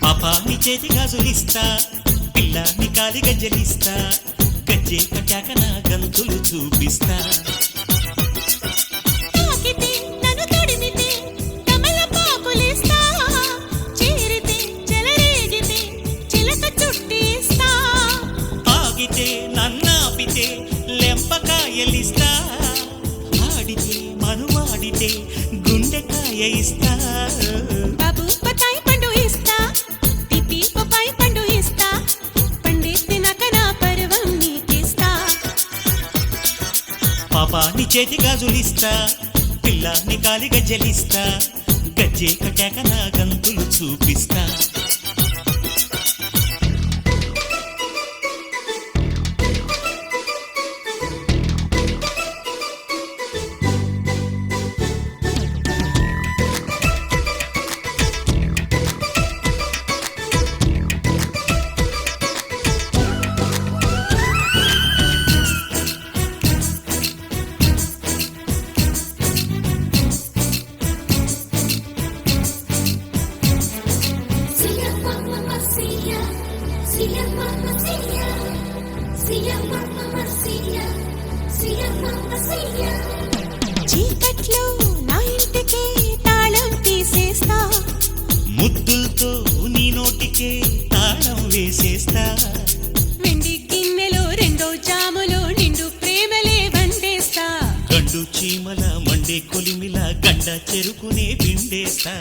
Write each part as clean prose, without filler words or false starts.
పాపాని చేతి గాజులిస్తా, పిల్లాని కాలి గజ్జలిస్తా, గజ్జే కట్టాక నా గంతులు చూపిస్తా. ఆగితే నన్నాపితే లెంపకాయలిస్తా, ఆడితే మనువాడితే గుండెకాయ ఇస్తా. పాపాని చేతి గాజులిస్తా, పిల్లాని కాలి గజ్జలిస్తా, గజ్జే కట్టాక నా గంతులు చూపిస్తా. చీకట్లో నా ఇంటికి తాళం తీసేస్తా, ముద్దులతో నీ నోటికే తాళం వేసేస్తా. వెండి గిన్నెలో రెండో జాములో నిండు ప్రేమలే వండేస్తా. గండు చీమల మండే కొలిమిల గండ చెరుకునే పిండేస్తా.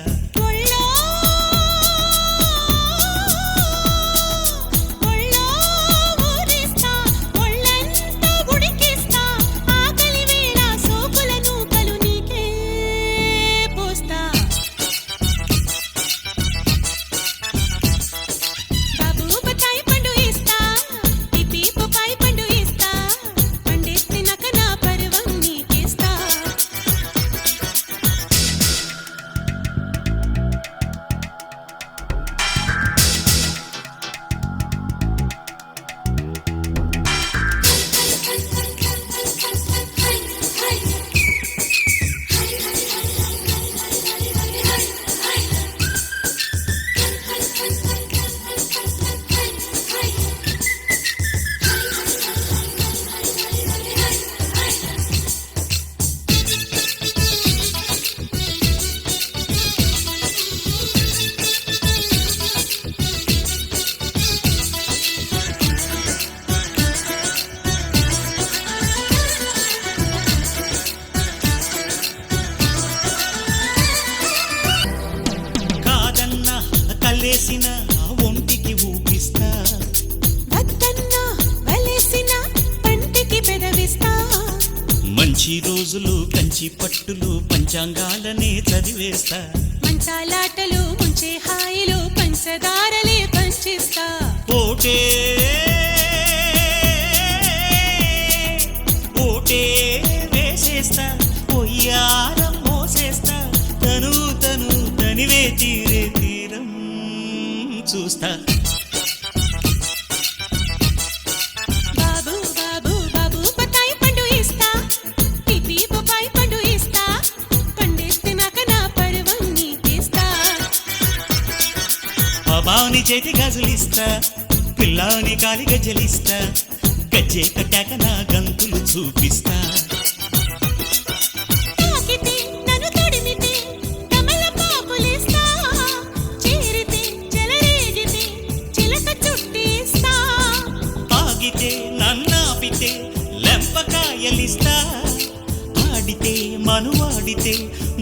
వలేసిన ఒంటికి ఊపిస్తా, వద్దన్నా వలేసిన పంటికి పెదవిస్తా. మంచి రోజులు కంచి పట్టులు పంచాంగాలనే చదివేస్తా. మంచాలాటలు ముంచే హాయిలు పంచదారలే పంచిస్తా. ఓటే ఓటే వేసేస్తా, పొయ్యారం మోసేస్తా. తను తను తనివే తీరే తీరం చూస్తా. బాబు బాబు బాబు బత్తాయి పండు ఇస్తా, పిపి బొప్పాయి పండు ఇస్తా. పండిస్తున్నాక నా పర్వం నీకిస్తా. బాబాని చేతి గాజులిస్తా, పిల్లాని కాలి గజ్జలిస్తా. గజ్జే కట్టాక నా గంతులు చూపిస్తా. నన్నాపితే లెంపకాయలిస్తా, ఆడితే మనువాడితే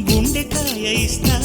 గుండెకాయ ఇస్తా.